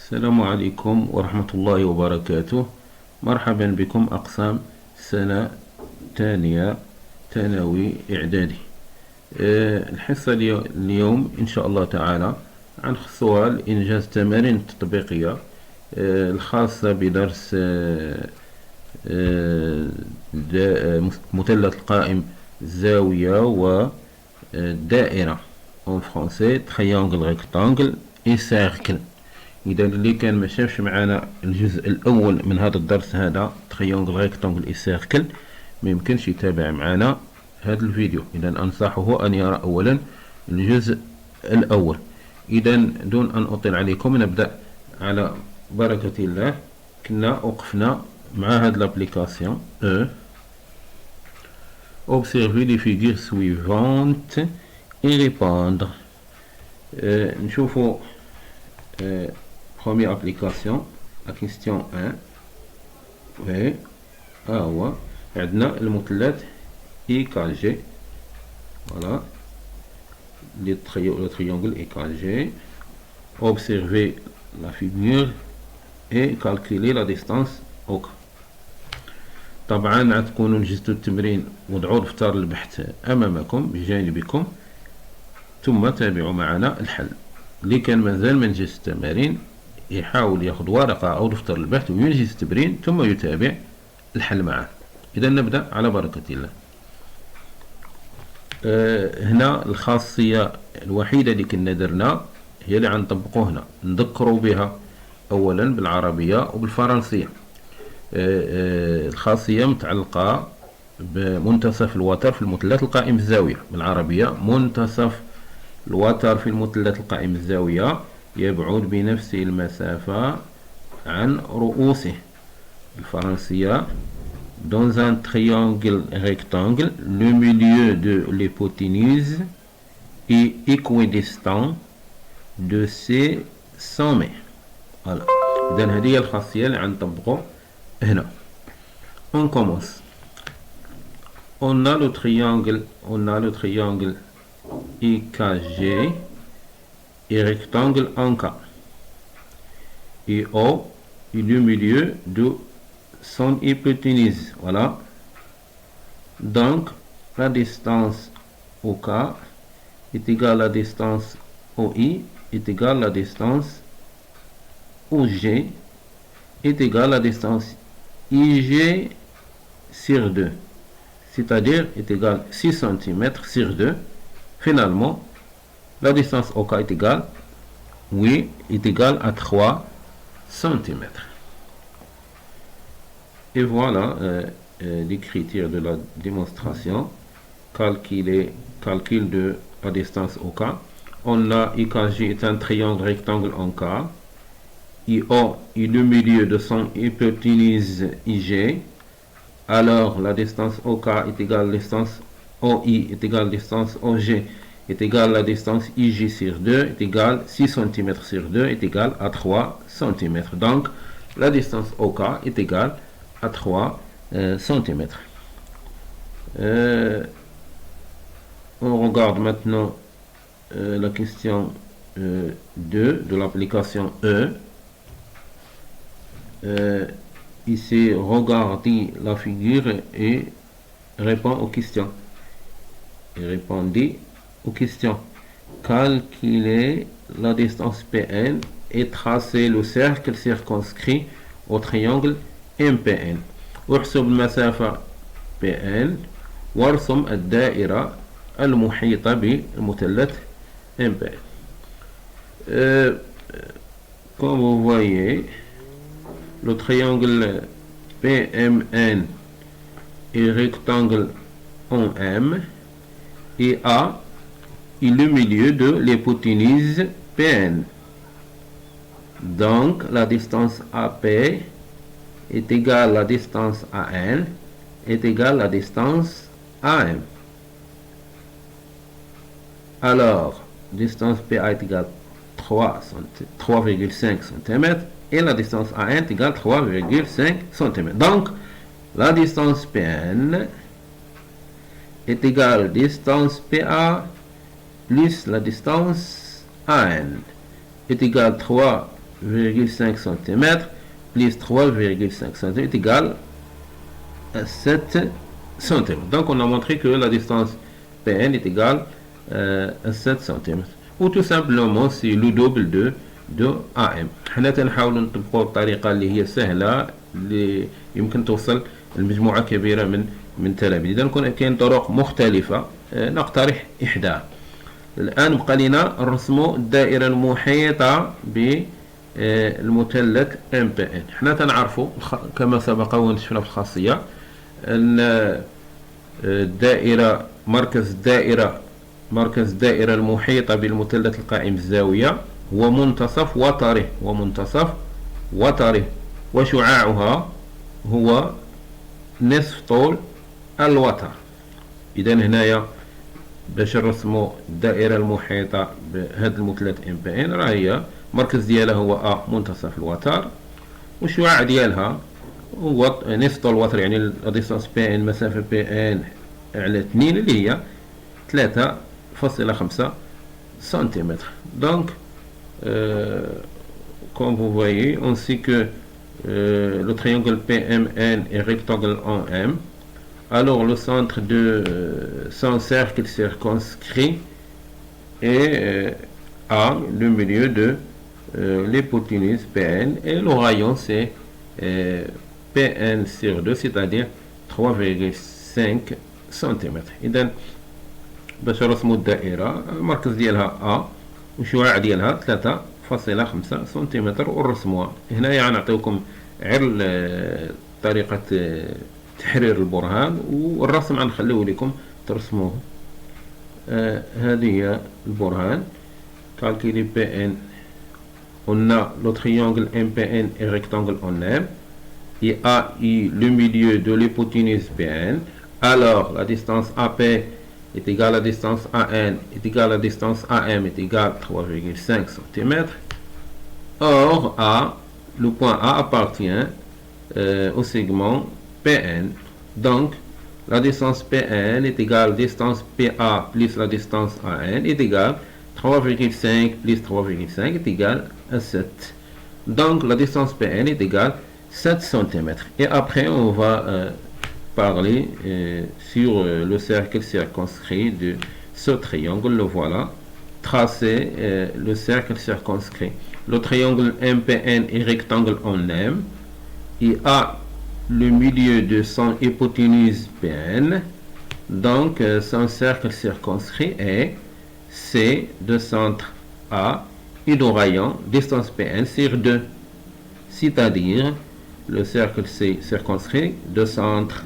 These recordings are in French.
السلام عليكم ورحمة الله وبركاته. مرحبا بكم أقسام سنة تانية ثانوي إعدادي. الحصة اليوم إن شاء الله تعالى عن سؤال إنجاز تمارين تطبيقية الخاصة بدرس مثلث القائم الزاوية والدائرة en français triangle rectangle et cercle. إذا اللي كان ما شافش معنا الجزء الأول من هذا الدرس هذا triangle rectangle et cercle ما يمكنش يتابع معنا هذا الفيديو. إذا أنصحه أن يرى أولا الجزء الأول. إذا دون أن أطيل عليكم نبدأ على بركة الله. كنا وقفنا مع هذه l'application observer les figures suivantes et répondre. نشوفوا première application la question 1 و هو عندنا المثلث EKG. voilà le triangle EKG. observer la figure et calculer la distance OK. طبعا تكونوا نجزتوا التمرين وضعوا دفتر البحث امامكم بجانبكم ثم تابعوا معنا الحل. اللي كان مازال ما نجز التمارين يحاول ياخذ ورقه او دفتر البحث وينجز التمرين ثم يتابع الحل معه. اذا نبدا على بركه الله. هنا الخاصيه الوحيده اللي كنا درنا هي اللي غنطبقوا هنا نذكروا بها اولا بالعربيه وبالفرنسيه. الخاصيه متعلقه بمنتصف الوتر في المثلث القائم الزاويه. بالعربيه منتصف الوتر في المثلث القائم الزاويه يبعد بنفس المسافه عن رؤوسه. الفرنسيه dans un triangle rectangle le milieu de l'hypoténuse est équidistant de ses sommets. voilà. إذا هذه هي الخاصيه اللي غنطبقوا هنا. on commence. on a le triangle EKG et rectangle en K. Et O est le milieu de son hypoténuse. Voilà. Donc, la distance OK est égale à la distance OI est égale à la distance OG est égale à la distance IG sur 2. C'est-à-dire est égale 6 cm sur 2. Finalement, la distance OK est égale, oui, est égale à 3 cm. Et voilà l'écriture de la démonstration. Calcul de la distance OK. On a EKG est un triangle rectangle en K. IO est le milieu de son hypoténuse IG. Alors, la distance OK est égale à la distance OI est égale à la distance OG est égale à la distance IG sur 2 est égale 6 cm sur 2 est égale à 3 cm. Donc, la distance OK est égale à 3 cm. On regarde maintenant la question 2 de l'application ici, regardez la figure et répond aux questions. Et répondez aux questions. Calculez la distance PN et tracez le cercle circonscrit au triangle MPN. واحسب المسافة PN وارسم الدائرة المحيطة بالمثلث MPN. Comme vous voyez, le triangle PMN et rectangle en M et A est le milieu de l'hypoténuse PN. Donc la distance AP est égale à la distance AN est égale à la distance AM. Alors, distance PA est égale 3,5 cm et la distance AN est égale 3,5 cm. Donc, la distance PN est égale à la distance PA plus la distance AN est égale à 3 3,5 cm plus 3,5 cm est égal à 7 cm. Donc on a montré que la distance PN est égale à 7 cm. ou tout simplement c'est le double de AM. حنا تنحاولوا نطبقوا الطريقة اللي هي سهلة اللي يمكن توصل لمجموعة كبيرة من التلاميذ. إذا كاين طرق مختلفة نقترح إحداها. الآن بقى لنا نرسموا الدائرة المحيطة بالمثلث MPN. حنا تنعرفوا كما سبق ونشفنا في الخاصية أن الدائرة مركز الدائرة المحيطة بالمثلث القائم الزاوية هو منتصف وتره وشعاعها هو نصف طول الوتر. إذا هنايا باش نرسموا الدائرة المحيطة بهذا المثلث MPN راه هي المركز ديالها هو A منتصف الوتر والشعاع ديالها هو نصف طول الوتر، يعني لا ديستانس PN مسافة PN على 2 اللي هي 3,5 cm. Donc comme vous voyez, on sait que le triangle PMN est rectangle en M. Alors le centre de son cercle circonscrit est à le milieu de l'hypoténuse PN et le rayon c'est PN sur 2, c'est-à-dire 3,5 cm. إذا باش نرسمو الدائرة المركز ديالها A والشعاع ديالها 3,5 سنتيمتر ونرسموها. هنايا غنعطيوكم غير طريقة تحرير البرهان والرسم غنخليه لكم ترسموه. هذه هي البرهان. Calculer PN. On a le triangle MPN et rectangle en M. Et A est le milieu de l'hypoténuse PN. Alors la distance AP est égale à la distance AN est égale à la distance AM est égale à 3,5 cm. Or le point A appartient au segment PN. Donc la distance PN est égale à la distance PA plus la distance AN est égale à 3,5 plus 3,5 est égal à 7. Donc la distance PN est égale à 7 cm. Et après on va parler sur le cercle circonscrit de ce triangle. Le voilà. Tracer le cercle circonscrit. Le triangle MPN est rectangle en M. Il a le milieu de son hypoténuse PN. Donc son cercle circonscrit est C de centre A et de rayon distance PN sur 2. C'est-à-dire le cercle C circonscrit de centre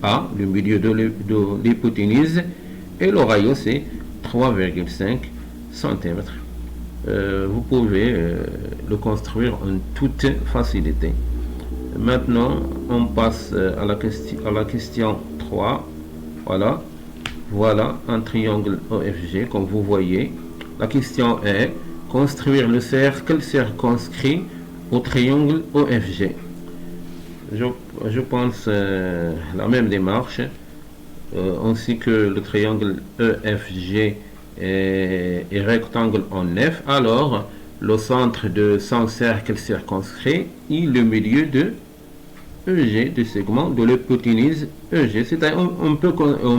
A, le milieu de l'hypoténuse, et le rayon c'est 3,5 cm. Vous pouvez le construire en toute facilité. Maintenant, on passe à la question 3. Voilà un triangle OFG, comme vous voyez. La question est construire le cercle circonscrit au triangle OFG. Je pense la même démarche. On sait que le triangle EFG est rectangle en F. Alors, le centre de son cercle circonscrit est le milieu de EG, du segment de l'hypoténuse EG. C'est-à-dire, on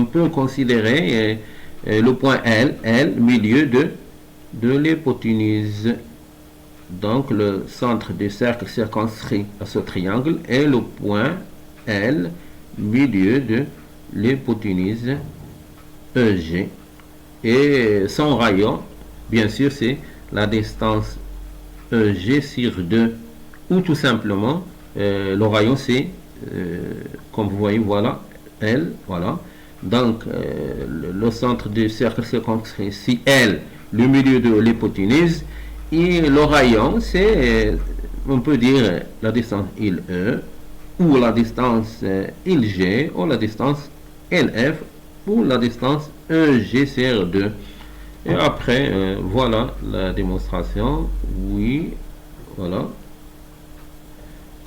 peut considérer le point L, milieu de l'hypoténuse. Donc le centre du cercle circonscrit à ce triangle est le point L, milieu de l'hypoténuse EG. Et son rayon, bien sûr, c'est la distance EG sur 2. Ou tout simplement, le rayon c'est, comme vous voyez, voilà, L, voilà. Donc le centre du cercle circonscrit, c'est L, le milieu de l'hypoténuse. Et le rayon, c'est, on peut dire, la distance LE, ou la distance LG, ou la distance LF, ou la distance EG sur 2. Et après, voilà la démonstration. Oui, voilà.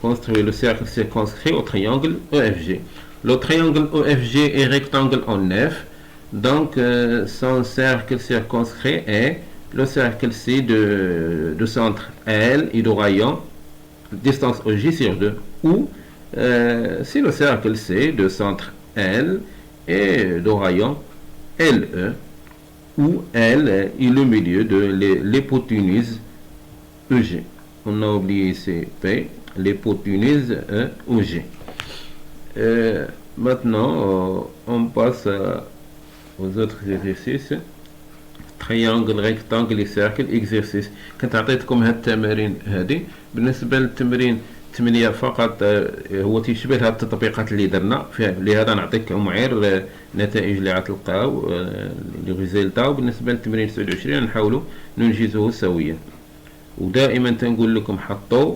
Construire le cercle circonscrit au triangle EFG. Le triangle EFG est rectangle en F. Donc, son cercle circonscrit est le cercle C de centre L et de rayon distance OG sur 2, ou si le cercle C de centre L et de rayon LE, où L est le milieu de l'hypoténuse EG. On a oublié ici P, l'hypoténuse EG. Maintenant, on passe aux autres exercices. triangle rectangle cercle exercice. كنت عطيتكم هاد التمارين هذه. بالنسبه للتمرين 8 فقط هو تيشبه هاد التطبيقات اللي درنا فيه، لهذا نعطيكم غير نتائج اللي غتلقاو لي ريزلتا. وبالنسبه للتمرين 29 نحاولوا ننجزه سويا. ودائما تنقول لكم حطوا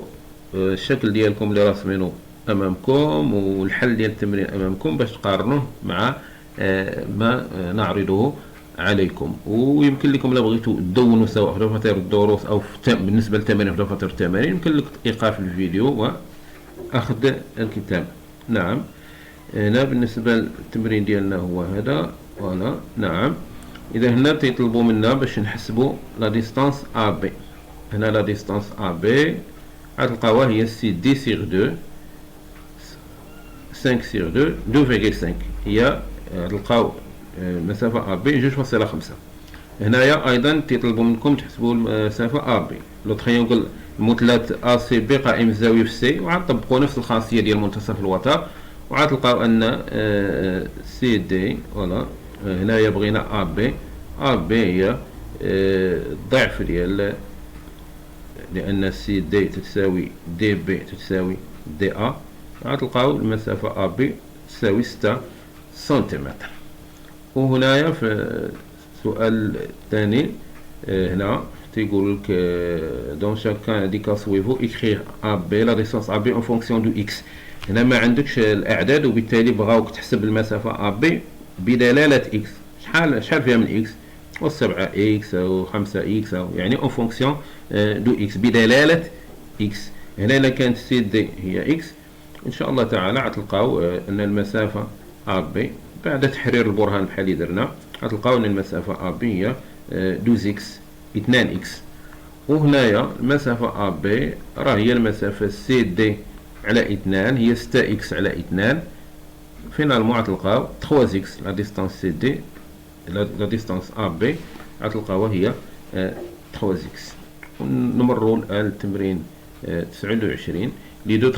الشكل ديالكم اللي راسمينه امامكم والحل ديال التمرين امامكم باش تقارنوه مع ما نعرضه عليكم. ويمكن لكم لو بغيتوا تدونوا سواء في دفاتر الدروس او بالنسبه للتمارين في دفاتر التمارين، يمكن لك ايقاف الفيديو واخذ الكتاب. نعم، هنا بالنسبه للتمرين ديالنا هو هذا. فوالا نعم. اذا هنا تيطلبوا منا باش نحسبوا لا ديستانس ا بي. هنا لا ديستانس ا بي غتلقاوها هي سي دي سيغ 2 5 سيغ 2 2.5. هي تلقاو المسافة AB 2.5. هنايا أيضا تيطلبوا منكم تحسبوا المسافة AB. لو تريونغل المثلث ACB قائم الزاوية في C، وغتطبقوا نفس الخاصية ديال منتصف الوتر، وغتلقاو أن CD فوالا هنايا بغينا AB هي الضعف ديال، لأن CD تساوي DB تساوي DA، غتلقاو المسافة AB تساوي 6 سنتيمتر. وهنايا في السؤال الثاني هنا تيقول لك دون شاكان دي كا سويفو اكريغ ا بي لا ديستانس ا بي اون فونكسيون دو اكس. هنا ما عندكش الاعداد، وبالتالي بغاوك تحسب المسافه ا بي بدلاله اكس. شحال فيها من اكس؟ و 7 اكس او 5 اكس، او يعني اون فونكسيون دو اكس بدلاله اكس. هنا الا كانت سي دي هي اكس، ان شاء الله تعالى غتلقاو ان المسافه ا بي بعد تحرير البرهان بحال اللي درنا غتلقاو ان المسافه ا بي هي 12 اكس 2 اكس. وهنايا المسافه ا بي راه هي المسافه سي دي على 2، هي 6 اكس على 2. فينالمون غتلقاو 3 اكس لا ديستانس سي دي، لا ديستانس ا بي غتلقاوها هي 3 اكس. نمروا الان للتمرين 29. لي دو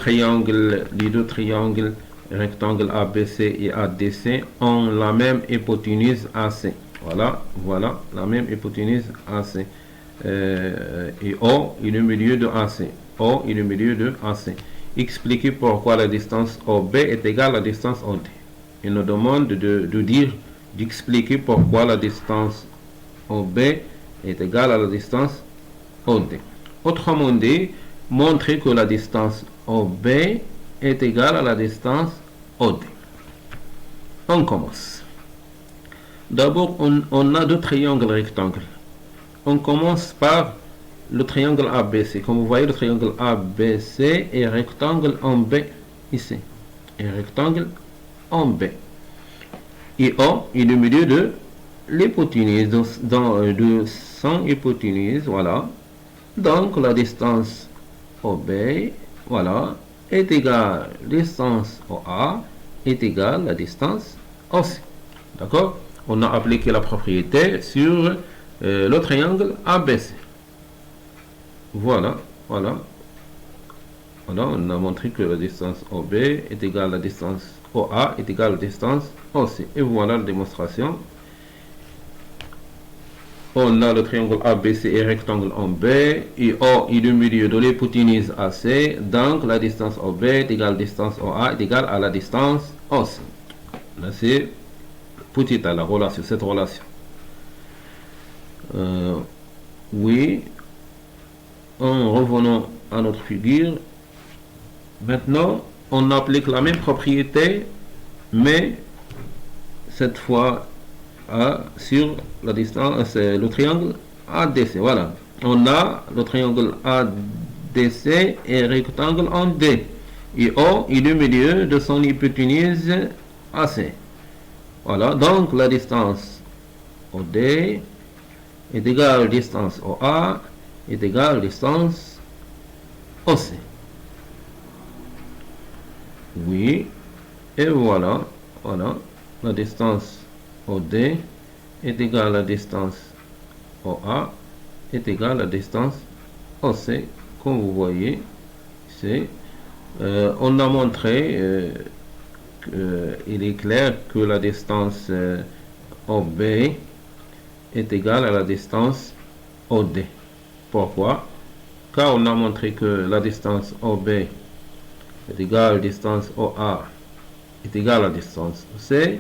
تريانغل rectangle ABC et ADC ont la même hypoténuse AC. Voilà la même hypoténuse AC. Et O est le milieu de AC. O est le milieu de AC. Expliquez pourquoi la distance OB est égale à la distance OD. Il nous demande d'expliquer pourquoi la distance OB est égale à la distance OD. Autrement dit, montrer que la distance OB est égale à la distance OD. On commence. D'abord, on a deux triangles rectangles. On commence par le triangle ABC. Comme vous voyez, le triangle ABC est rectangle en B ici. Et rectangle en B. Et O est le milieu de l'hypoténuse, de son hypoténuse. Voilà. Donc, la distance OB, voilà, est égale à la distance OA est égale à la distance OC. D'accord? On a appliqué la propriété sur le triangle ABC. Voilà. On a montré que la distance OB est égale à la distance OA est égale à la distance OC. Et voilà la démonstration. On a le triangle ABC et rectangle en B, et O est le milieu de l'hypoténuse AC, donc la distance OB est égale à la distance OA est égale à la distance OC. Là c'est petite la relation, cette relation. Oui, en revenant à notre figure, maintenant on applique la même propriété, mais cette fois sur la distance, le triangle ADC. Voilà, on a le triangle ADC et rectangle en D, et O est le milieu de son hypoténuse AC. Voilà, donc la distance OD est égal à la distance OA est égal à la distance OC. Oui, et voilà, la distance OD est égale à la distance OA est égale à la distance OC. Comme vous voyez, on a montré qu'il est clair que la distance OB est égale à la distance OD. Pourquoi? Car on a montré que la distance OB est égale à la distance OA est égale à la distance OC.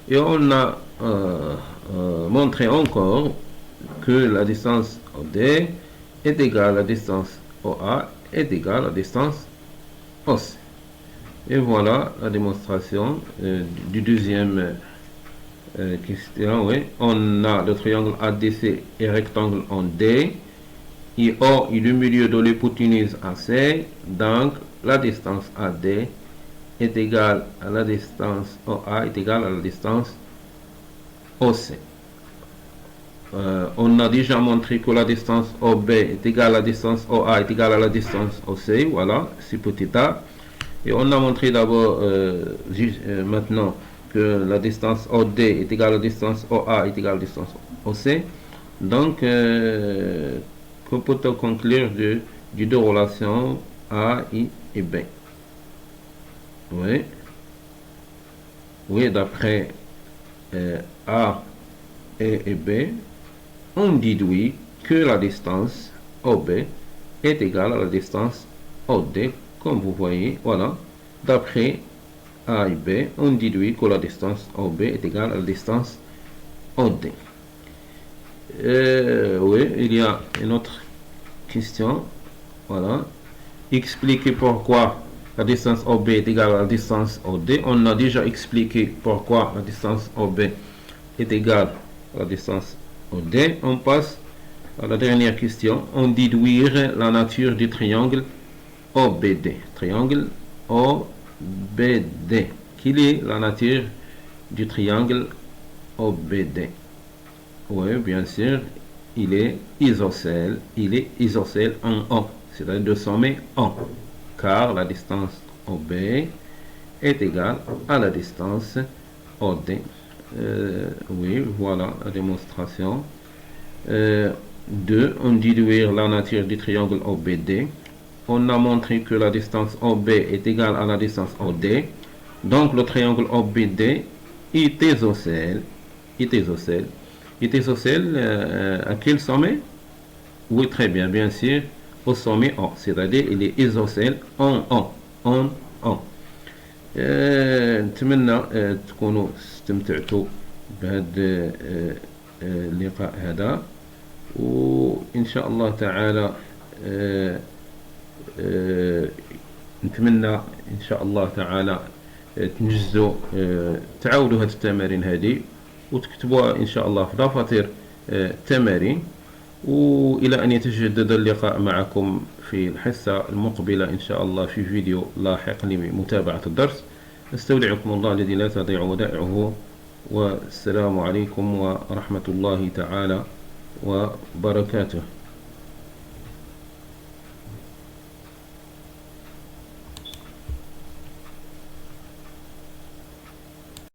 Et on a montré encore que la distance OD est égale à la distance OA est égale à la distance OC. Et voilà la démonstration du deuxième question. Oui. On a le triangle ADC et rectangle en D. Et O est le milieu de l'hypoténuse AC. Donc la distance AD est égale à la distance OA est égale à la distance OC. On a déjà montré que la distance OB est égale à la distance OA est égale à la distance OC. Voilà, c'est petit a. Et on a montré d'abord maintenant que la distance OD est égale à la distance OA est égale à la distance OC. Donc, que peut-on conclure du deux relations A et B? Oui. Oui, d'après A et B, on déduit que la distance OB est égale à la distance OD, comme vous voyez, voilà. D'après A et B, on déduit que la distance OB est égale à la distance OD. Oui, il y a une autre question, voilà. Expliquer pourquoi la distance OB est égale à la distance OD. On a déjà expliqué pourquoi la distance OB est égale à la distance OD. On passe à la dernière question. On déduire la nature du triangle OBD. Triangle OBD. Quelle est la nature du triangle OBD? Oui, bien sûr, il est isocèle. Il est isocèle en O, c'est-à-dire de sommet O, car la distance OB est égale à la distance OD. Oui, voilà la démonstration. 2. On déduire la nature du triangle OBD. On a montré que la distance OB est égale à la distance OD. Donc le triangle OBD est isocèle. Est isocèle à quel sommet? Oui, très bien, bien sûr, au sommet O. C'est-à-dire il est isocèle en O. نتمنى تكونوا استمتعتوا بهذا اللقاء هذا، وإن شاء الله تعالى نتمنى إن شاء الله تعالى تنجزوا تعاودوا هذه التمارين هذه وتكتبوها إن شاء الله في دفاتر التمارين، وإلى أن يتجدد اللقاء معكم في الحصة المقبلة إن شاء الله في فيديو لاحق لمتابعة الدرس. استودعكم الله الذي لا تضيع ودائعه، والسلام عليكم ورحمة الله تعالى وبركاته.